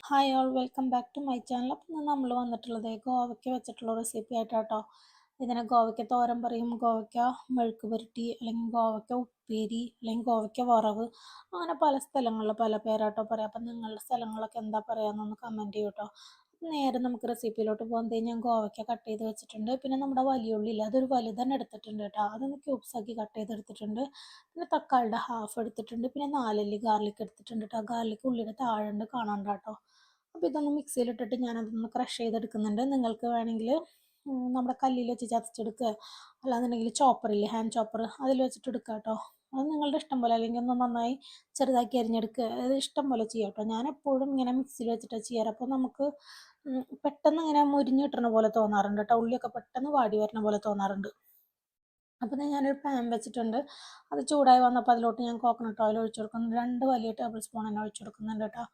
Hi all welcome back to my channel. അപ്പം ഇന്ന് നമ്മൾ വന്നിട്ടുള്ളത് ഗോവയ്ക്ക വെച്ചിട്ടുള്ള റെസിപ്പി ആയിട്ടാട്ടോ. ഇതിനെ ഗോവയ്ക്ക തോരൻ പറയും, ഗോവയ്ക്ക മെഴുക്ക് പുരട്ടി, അല്ലെങ്കിൽ ഗോവയ്ക്ക ഉപ്പേരി, അല്ലെങ്കിൽ ഗോവയ്ക്ക വറവ്, അങ്ങനെ പല സ്ഥലങ്ങളിൽ പല പേരാട്ടോ പറയാം. അപ്പം നിങ്ങളുടെ സ്ഥലങ്ങളൊക്കെ എന്താ പറയാമെന്നൊന്ന് കമൻറ്റ് ചെയ്യൂ കേട്ടോ. നേരെ നമുക്ക് റെസിപ്പിയിലോട്ട് പോകാൻ ഞാൻ ഗോവയ്ക്ക കട്ട് ചെയ്ത് വെച്ചിട്ടുണ്ട്. പിന്നെ നമ്മുടെ വലിയ ഉള്ളി ഇല്ല, അതൊരു വലുതന്നെ എടുത്തിട്ടുണ്ട് കേട്ടോ. അതൊന്ന് ക്യൂബ്സാക്കി കട്ട് ചെയ്തെടുത്തിട്ടുണ്ട്. പിന്നെ തക്കാളിയുടെ ഹാഫ് എടുത്തിട്ടുണ്ട്. പിന്നെ 4 അല്ലി ഗാർലിക് എടുത്തിട്ടുണ്ട് കേട്ടോ. ഗാർലിക് ഉള്ളിയുടെ താഴെ ഉണ്ട്, കാണണ്ട കേട്ടോ. അപ്പോൾ ഇതൊന്ന് മിക്സിയിലിട്ടിട്ട് ഞാനതൊന്ന് ക്രഷ് ചെയ്തെടുക്കുന്നുണ്ട്. നിങ്ങൾക്ക് വേണമെങ്കിൽ നമ്മുടെ കല്ലിൽ വെച്ച് ചതച്ചെടുക്കുക, അല്ലാന്നുണ്ടെങ്കിൽ ചോപ്പറില്ലേ, ഹാൻഡ് ചോപ്പർ, അതിൽ വെച്ചിട്ട് എടുക്കുക കേട്ടോ. അത് നിങ്ങളുടെ ഇഷ്ടം പോലെ, അല്ലെങ്കിൽ ഒന്ന് നന്നായി ചെറുതാക്കി അരിഞ്ഞെടുക്കുക, അത് ഇഷ്ടം പോലെ ചെയ്യാം കേട്ടോ. ഞാൻ എപ്പോഴും ഇങ്ങനെ മിക്സിയിൽ വെച്ചിട്ട് ചെയ്യാറ്. അപ്പോൾ നമുക്ക് പെട്ടെന്ന് ഇങ്ങനെ മുരിഞ്ഞ് കിട്ടുന്ന പോലെ തോന്നാറുണ്ട് കേട്ടോ. ഉള്ളിയൊക്കെ പെട്ടെന്ന് വാടി വരുന്ന പോലെ തോന്നാറുണ്ട്. അപ്പോൾ ഞാനൊരു പാൻ വെച്ചിട്ടുണ്ട്. അത് ചൂടായി വന്നപ്പോൾ അതിലോട്ട് ഞാൻ കോക്കനട്ട് ഓയിൽ ഒഴിച്ചു കൊടുക്കുന്നുണ്ട്. 2 വലിയ ടേബിൾ സ്പൂൺ തന്നെ ഒഴിച്ചു കൊടുക്കുന്നുണ്ട് കേട്ടോ.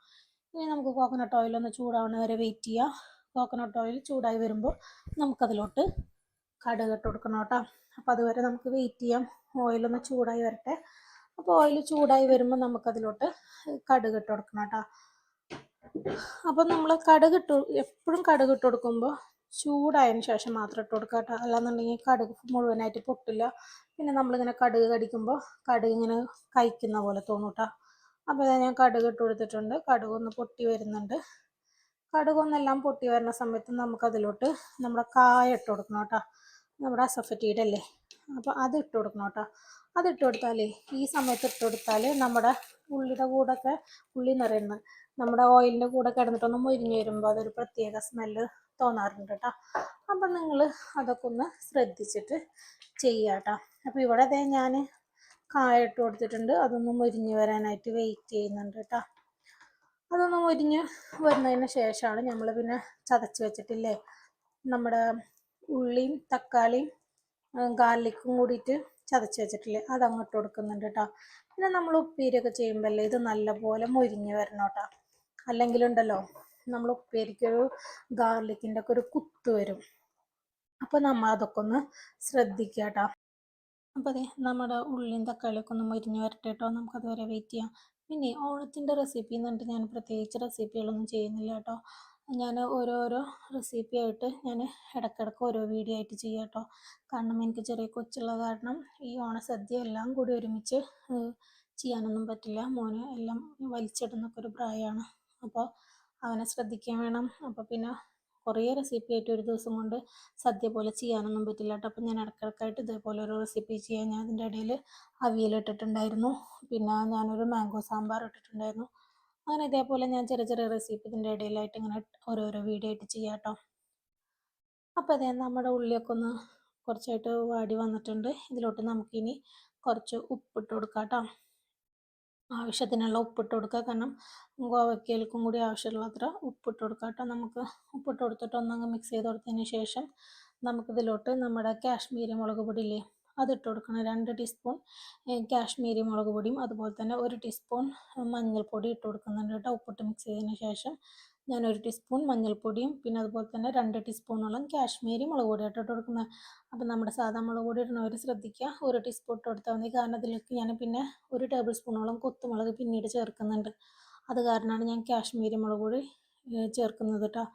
ഇനി നമുക്ക് കോക്കനട്ട് ഓയിൽ ഒന്ന് ചൂടാവുന്ന വരെ വെയിറ്റ് ചെയ്യാം. കോക്കനട്ട് ഓയിൽ ചൂടായി വരുമ്പോൾ നമുക്കതിലോട്ട് കടുക് ഇട്ട് കൊടുക്കണം കേട്ടോ. അപ്പോൾ അതുവരെ നമുക്ക് വെയിറ്റ് ചെയ്യാം. ഓയിലൊന്ന് ചൂടായി വരട്ടെ. അപ്പോൾ ഓയിൽ ചൂടായി വരുമ്പോൾ നമുക്കതിലോട്ട് കടുക് ഇട്ട് കൊടുക്കണം കേട്ടോ. അപ്പോൾ നമ്മൾ എപ്പോഴും കടുക് ഇട്ട് കൊടുക്കുമ്പോൾ ചൂടായതിന് ശേഷം മാത്രം ഇട്ട് കൊടുക്കുക കേട്ടോ. അല്ലാന്നുണ്ടെങ്കിൽ കടുക് മുഴുവനായിട്ട് പൊട്ടില്ല. പിന്നെ നമ്മളിങ്ങനെ കടുക് കടിക്കുമ്പോൾ കടുക് ഇങ്ങനെ കഴിക്കുന്ന പോലെ തോന്നും കേട്ടോ. അപ്പോൾ ഞാൻ കടുക് ഇട്ട് കൊടുത്തിട്ടുണ്ട്. കടുക് ഒന്ന് പൊട്ടി വരുന്നുണ്ട്. കടുകൊന്നെല്ലാം പൊട്ടി വരുന്ന സമയത്ത് നമുക്കതിലോട്ട് നമ്മുടെ കായ ഇട്ട് കൊടുക്കണം കേട്ടോ. നമ്മുടെ അസഫറ്റീടെ അല്ലേ, അപ്പോൾ അത് ഇട്ട് കൊടുക്കണം കേട്ടോ. അതിട്ട് കൊടുത്താലേ, ഈ സമയത്ത് ഇട്ട് കൊടുത്താൽ നമ്മുടെ ഉള്ളിയുടെ കൂടെയൊക്കെ, ഉള്ളി എന്ന് പറയുന്നത് നമ്മുടെ ഓയിലിൻ്റെ കൂടെ കിടന്നിട്ടൊന്ന് മുരിഞ്ഞ് വരുമ്പോൾ അതൊരു പ്രത്യേക സ്മെല്ല് തോന്നാറുണ്ട് കേട്ടോ. അപ്പം നിങ്ങൾ അതൊക്കെ ഒന്ന് ശ്രദ്ധിച്ചിട്ട് ചെയ്യുക കേട്ടോ. അപ്പോൾ ഇവിടെ അതേ ഞാൻ കായ ഇട്ട് കൊടുത്തിട്ടുണ്ട്. അതൊന്ന് മുരിഞ്ഞ് വരാനായിട്ട് വെയിറ്റ് ചെയ്യുന്നുണ്ട് കേട്ടോ. അതൊന്ന് മുരിഞ്ഞ് വരുന്നതിന് ശേഷമാണ് നമ്മൾ പിന്നെ ചതച്ച് വെച്ചിട്ടില്ലേ നമ്മുടെ ഉള്ളിയും തക്കാളിയും ഗാർലിക്കും കൂടിയിട്ട് ചതച്ച് വെച്ചിട്ടില്ലേ, അതങ്ങോട്ട് കൊടുക്കുന്നുണ്ട് കേട്ടോ. പിന്നെ നമ്മൾ ഉപ്പേരിയൊക്കെ ചെയ്യുമ്പോഴല്ലേ ഇത് നല്ലപോലെ മുരിഞ്ഞ് വരണം കേട്ടോ. അല്ലെങ്കിലുണ്ടല്ലോ, നമ്മൾ ഉപ്പേരിക്കൊരു ഗാർലിക്കിൻ്റെ ഒക്കെ ഒരു കുത്ത് വരും. അപ്പോൾ നമ്മൾ അതൊക്കെ ഒന്ന് ശ്രദ്ധിക്കുക കേട്ടോ. അപ്പോൾ അതെ, നമ്മുടെ ഉള്ളിയും തക്കാളിയൊക്കെ ഒന്ന് മുരിഞ്ഞ് വരട്ടെ കേട്ടോ. നമുക്കതുവരെ വെയിറ്റ് ചെയ്യാം. പിന്നെ ഓണത്തിൻ്റെ റെസിപ്പി എന്ന് പറഞ്ഞിട്ട് ഞാൻ പ്രത്യേകിച്ച് റെസിപ്പികളൊന്നും ചെയ്യുന്നില്ല കേട്ടോ. ഞാൻ ഓരോരോ റെസിപ്പി ആയിട്ട് ഞാൻ ഇടയ്ക്കിടയ്ക്ക് ഓരോ വീഡിയോ ആയിട്ട് ചെയ്യാം കേട്ടോ. കാരണം എനിക്ക് ചെറിയ കൊച്ചുള്ള കാരണം ഈ ഓണസദ്യ എല്ലാം കൂടി ഒരുമിച്ച് ചെയ്യാനൊന്നും പറ്റില്ല. മോന് എല്ലാം വലിച്ചിടുന്നൊക്കെ ഒരു പ്രായമാണ്. അപ്പോൾ അവനെ ശ്രദ്ധിക്കാൻ വേണം. അപ്പോൾ പിന്നെ കുറേ റെസിപ്പി ആയിട്ട് ഒരു ദിവസം കൊണ്ട് സദ്യ പോലെ ചെയ്യാനൊന്നും പറ്റില്ല കേട്ടോ. അപ്പം ഞാൻ ഇടയ്ക്കിടയ്ക്കായിട്ട് ഇതേപോലെ ഒരു റെസിപ്പി ചെയ്യാൻ, ഞാൻ അതിൻ്റെ ഇടയിൽ അവിയൽ ഇട്ടിട്ടുണ്ടായിരുന്നു. പിന്നെ ഞാനൊരു മാംഗോ സാമ്പാർ ഇട്ടിട്ടുണ്ടായിരുന്നു. അങ്ങനെ ഇതേപോലെ ഞാൻ ചെറിയ ചെറിയ റെസിപ്പി ഇതിൻ്റെ ഇടയിലായിട്ട് ഇങ്ങനെ ഓരോരോ വീഡിയോ ആയിട്ട് ചെയ്യാം കേട്ടോ. അപ്പോൾ അതേ, നമ്മുടെ ഉള്ളിയൊക്കെ ഒന്ന് കുറച്ചായിട്ട് വാടി വന്നിട്ടുണ്ട്. ഇതിലോട്ട് നമുക്കിനി കുറച്ച് ഉപ്പിട്ട് കൊടുക്കാം കേട്ടോ. ആവശ്യത്തിനുള്ള ഉപ്പിട്ട് കൊടുക്കുക. കാരണം ഗോവയ്ക്കയിലേക്കും കൂടി ആവശ്യമുള്ള അത്ര ഉപ്പിട്ട് കൊടുക്കുക കേട്ടോ. നമുക്ക് ഉപ്പിട്ട് കൊടുത്തിട്ട് ഒന്നങ്ങ് മിക്സ് ചെയ്ത് കൊടുത്തതിന് ശേഷം നമുക്കിതിലോട്ട് നമ്മുടെ കാശ്മീരി മുളക് പൊടി ഇല്ലേ, അതിട്ട് കൊടുക്കണം. 2 ടീസ്പൂൺ കാശ്മീരി മുളക് പൊടിയും അതുപോലെ തന്നെ 1 ടീസ്പൂൺ മഞ്ഞൾപ്പൊടി ഇട്ട് കൊടുക്കുന്നുണ്ട് കേട്ടോ. ഉപ്പിട്ട് മിക്സ് ചെയ്തതിന് ശേഷം ഞാൻ 1 ടീസ്പൂൺ മഞ്ഞൾപ്പൊടിയും പിന്നെ അതുപോലെ തന്നെ 2 ടീസ്പൂണോളം കാശ്മീരി മുളക് പൊടി ഇട്ട് കൊടുക്കുന്നത്. അപ്പോൾ നമ്മുടെ സാധാ മുളക് പൊടി ഇടുന്നവർ ശ്രദ്ധിക്കുക, 1 ടീസ്പൂൺ ഇട്ട് കൊടുത്താൽ മതി. കാരണം അതിലേക്ക് ഞാൻ പിന്നെ 1 ടേബിൾ സ്പൂണോളം കുത്തുമുളക് പിന്നീട് ചേർക്കുന്നുണ്ട്. അത് കാരണമാണ് ഞാൻ കാശ്മീരി മുളക് പൊടി ചേർക്കുന്നത് കേട്ടോ.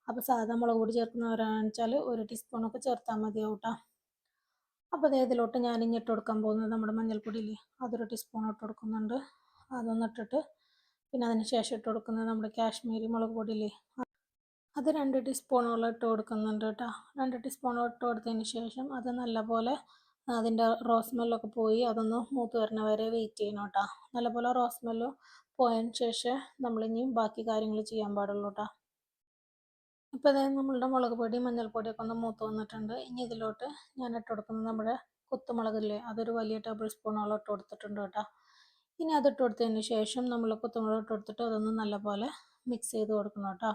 അപ്പോൾ സാധാ മുളക് പൊടി ചേർക്കുന്നവരാണെന്ന് വെച്ചാൽ 1 ടീസ്പൂണൊക്കെ ചേർത്താൽ മതിയാവും കേട്ടോ. അപ്പോൾ അതേ, ഇതിലോട്ട് ഞാൻ ഇനി ഇട്ട് കൊടുക്കാൻ പോകുന്നത് നമ്മുടെ മഞ്ഞൾപ്പൊടിയില്ലേ, അതൊരു ടീസ്പൂൺ ഇട്ട് കൊടുക്കുന്നുണ്ട്. അതൊന്ന് ഇട്ടിട്ട് പിന്നെ അതിന് ശേഷം ഇട്ട് കൊടുക്കുന്നത് നമ്മുടെ കാശ്മീരി മുളക് പൊടിയില്ലേ, അത് 2 ടീസ്പൂണോളം ഇട്ട് കൊടുക്കുന്നുണ്ട് കേട്ടോ. 2 ടീസ്പൂണോളം ഇട്ട് കൊടുത്തതിന് ശേഷം അത് നല്ലപോലെ അതിൻ്റെ റോസ് സ്മെല്ലൊക്കെ പോയി അതൊന്ന് മൂത്ത് വരുന്ന വരെ വെയിറ്റ് ചെയ്യണം കേട്ടോ. നല്ലപോലെ റോസ് സ്മെല്ല് പോയതിന് ശേഷം നമ്മളിനി ബാക്കി കാര്യങ്ങൾ ചെയ്യാൻ പാടുള്ളൂ കേട്ടോ. ഇപ്പോൾ അതായത് നമ്മളുടെ മുളക് പൊടി മഞ്ഞൾപ്പൊടിയൊക്കെ ഒന്ന് മൂത്ത് വന്നിട്ടുണ്ട്. ഇനി ഇതിലോട്ട് ഞാൻ ഇട്ട് കൊടുക്കുന്നത് നമ്മുടെ കുത്തുമുളകില്ലേ, അതൊരു വലിയ ടേബിൾ സ്പൂണോളം ഇട്ട് കൊടുത്തിട്ടുണ്ട് കേട്ടോ. ഇനി അതിട്ട് കൊടുത്തതിന് ശേഷം നമ്മൾ കുത്തുമുളക് ഇട്ട് കൊടുത്തിട്ട് അതൊന്ന് നല്ലപോലെ മിക്സ് ചെയ്ത് കൊടുക്കണം കേട്ടോ.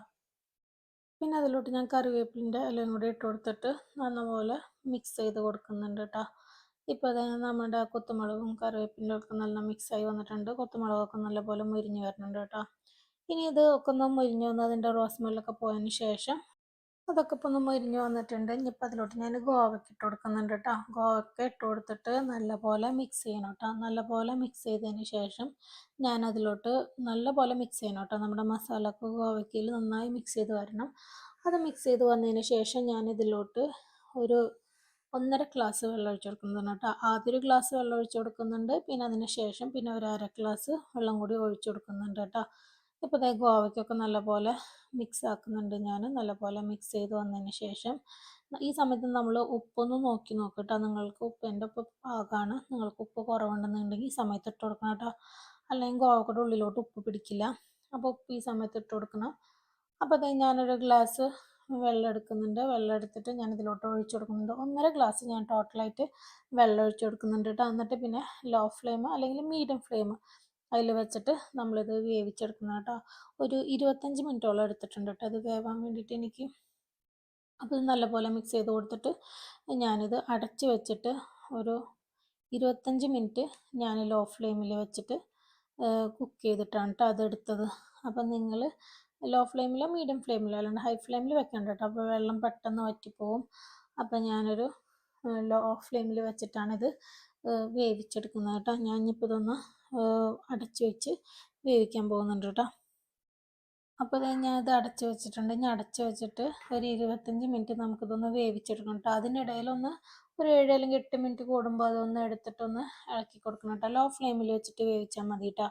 പിന്നെ അതിലോട്ട് ഞാൻ കറിവേപ്പിലിൻ്റെ ഇലയും കൂടി ഇട്ട് കൊടുത്തിട്ട് നല്ലപോലെ മിക്സ് ചെയ്ത് കൊടുക്കുന്നുണ്ട് കേട്ടോ. ഇപ്പോൾ അത് നമ്മുടെ കുത്തുമുളകും കറിവേപ്പിൻ്റെ ഒക്കെ നല്ല മിക്സായി വന്നിട്ടുണ്ട്. കുത്തുമുളകൊക്കെ നല്ലപോലെ മുരിഞ്ഞ് വരുന്നുണ്ട് കേട്ടോ. ഇനി ഇത് ഒക്കെ ഒന്ന് മുരിഞ്ഞ് വന്ന് അതിൻ്റെ റോസ് സ്മെല്ലൊക്കെ പോയതിന് ശേഷം അതൊക്കെ ഇപ്പോൾ ഒന്ന് മൊരിഞ്ഞ് വന്നിട്ടുണ്ട്. ഇനിയിപ്പോൾ അതിലോട്ട് ഞാൻ ഗോവയ്ക്ക് ഇട്ട് കൊടുക്കുന്നുണ്ട് കേട്ടോ. ഗോവയ്ക്ക ഇട്ട് കൊടുത്തിട്ട് നല്ലപോലെ മിക്സ് ചെയ്യണം കേട്ടോ. നല്ലപോലെ മിക്സ് ചെയ്തതിന് ശേഷം ഞാൻ അതിലോട്ട് നല്ലപോലെ മിക്സ് ചെയ്യണം കേട്ടോ. നമ്മുടെ മസാലക്ക് ഗോവയ്ക്കയിൽ നന്നായി മിക്സ് ചെയ്ത് വരണം. അത് മിക്സ് ചെയ്ത് വന്നതിന് ശേഷം ഞാൻ ഇതിലോട്ട് ഒരു 1.5 ഗ്ലാസ് വെള്ളം ഒഴിച്ച് കൊടുക്കുന്നുണ്ട് കേട്ടോ. ആദ്യം ഒരു ഗ്ലാസ് വെള്ളം ഒഴിച്ച് കൊടുക്കുന്നുണ്ട്. പിന്നെ അതിന് ശേഷം പിന്നെ ഒരു 1/2 ഗ്ലാസ് വെള്ളം കൂടി ഒഴിച്ച് കൊടുക്കുന്നുണ്ട് കേട്ടോ. ഇപ്പോൾ ദേ ഗോവയ്ക്കൊക്കെ നല്ലപോലെ മിക്സ് ആക്കുന്നുണ്ട് ഞാൻ. നല്ലപോലെ മിക്സ് ചെയ്ത് വന്നതിന് ശേഷം ഈ സമയത്ത് നമ്മൾ ഉപ്പൊന്ന് നോക്കി നോക്കുക കേട്ടോ. നിങ്ങൾക്ക് ഉപ്പിൻ്റെ ഉപ്പ് പാകമാണ്. നിങ്ങൾക്ക് ഉപ്പ് കുറവുണ്ടെന്നുണ്ടെങ്കിൽ ഈ സമയത്ത് ഇട്ട് കൊടുക്കണം കേട്ടോ. അല്ലെങ്കിൽ ഗോവക്കയുടെ ഉള്ളിലോട്ട് ഉപ്പ് പിടിക്കില്ല. അപ്പോൾ ഉപ്പ് ഈ സമയത്ത് ഇട്ട് കൊടുക്കണം. അപ്പോൾ അത് ഞാനൊരു ഗ്ലാസ് വെള്ളം എടുക്കുന്നുണ്ട്. വെള്ളം എടുത്തിട്ട് ഞാൻ ഇതിലോട്ട് ഒഴിച്ച് കൊടുക്കുന്നുണ്ട്. 1.5 ഗ്ലാസ് ഞാൻ ടോട്ടലായിട്ട് വെള്ളം ഒഴിച്ച് കൊടുക്കുന്നുണ്ട് കേട്ടോ. എന്നിട്ട് പിന്നെ ലോ ഫ്ലെയിം അല്ലെങ്കിൽ മീഡിയം ഫ്ലെയിം അതിൽ വെച്ചിട്ട് നമ്മളിത് വേവിച്ചെടുക്കണം കേട്ടോ. ഒരു 25 മിനിറ്റോളം എടുത്തിട്ടുണ്ട് കേട്ടോ അത് വേവാൻ വേണ്ടിയിട്ട് എനിക്ക്. അപ്പോൾ നല്ലപോലെ മിക്സ് ചെയ്ത് കൊടുത്തിട്ട് ഞാനിത് അടച്ച് വെച്ചിട്ട് ഒരു 25 മിനിറ്റ് ഞാൻ ലോ ഫ്ലെയിമിൽ വെച്ചിട്ട് കുക്ക് ചെയ്തിട്ടാണ് കേട്ടോ അതെടുത്തത്. അപ്പം നിങ്ങൾ ലോ ഫ്ലെയിമിലോ മീഡിയം ഫ്ലെയിമിലോ അല്ലാണ്ട് ഹൈ ഫ്ലെയിമിൽ വെക്കണ്ട കേട്ടോ. അപ്പോൾ വെള്ളം പെട്ടെന്ന് വറ്റിപ്പോവും. അപ്പം ഞാനൊരു ലോ ഫ്ലെയിമിൽ വെച്ചിട്ടാണിത് വേവിച്ചെടുക്കുന്നത് കേട്ടോ. ഞാനിപ്പോൾ ഇതൊന്ന് അടച്ച് വെച്ച് വേവിക്കാൻ പോകുന്നുണ്ട് കേട്ടോ. അപ്പോൾ ഞാനിത് അടച്ച് വെച്ചിട്ടുണ്ട്. ഇനി അടച്ച് വെച്ചിട്ട് ഒരു 25 മിനിറ്റ് നമുക്കിതൊന്ന് വേവിച്ചെടുക്കണം കേട്ടോ. അതിനിടയിലൊന്ന് ഒരു 7 അല്ലെങ്കിൽ 8 മിനിറ്റ് കൂടുമ്പോൾ അതൊന്ന് എടുത്തിട്ടൊന്ന് ഇളക്കി കൊടുക്കണം കേട്ടോ. ലോ ഫ്ലെയിമിൽ വെച്ചിട്ട് വേവിച്ചാൽ മതി കേട്ടോ.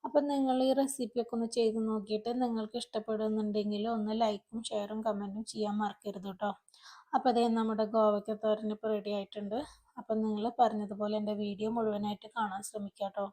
അപ്പം നിങ്ങൾ ഈ റെസിപ്പിയൊക്കെ ഒന്ന് ചെയ്ത് നോക്കിയിട്ട് നിങ്ങൾക്ക് ഇഷ്ടപ്പെടുന്നുണ്ടെങ്കിൽ ഒന്ന് ലൈക്കും ഷെയറും കമൻറ്റും ചെയ്യാൻ മറക്കരുത് കേട്ടോ. അപ്പോൾ നമ്മുടെ ഗോവയ്ക്ക തോരൻ ഇപ്പോൾ റെഡി ആയിട്ടുണ്ട്. അപ്പം നിങ്ങൾ പറഞ്ഞതുപോലെ എൻ്റെ വീഡിയോ മുഴുവനായിട്ട് കാണാൻ ശ്രമിക്കാം കേട്ടോ.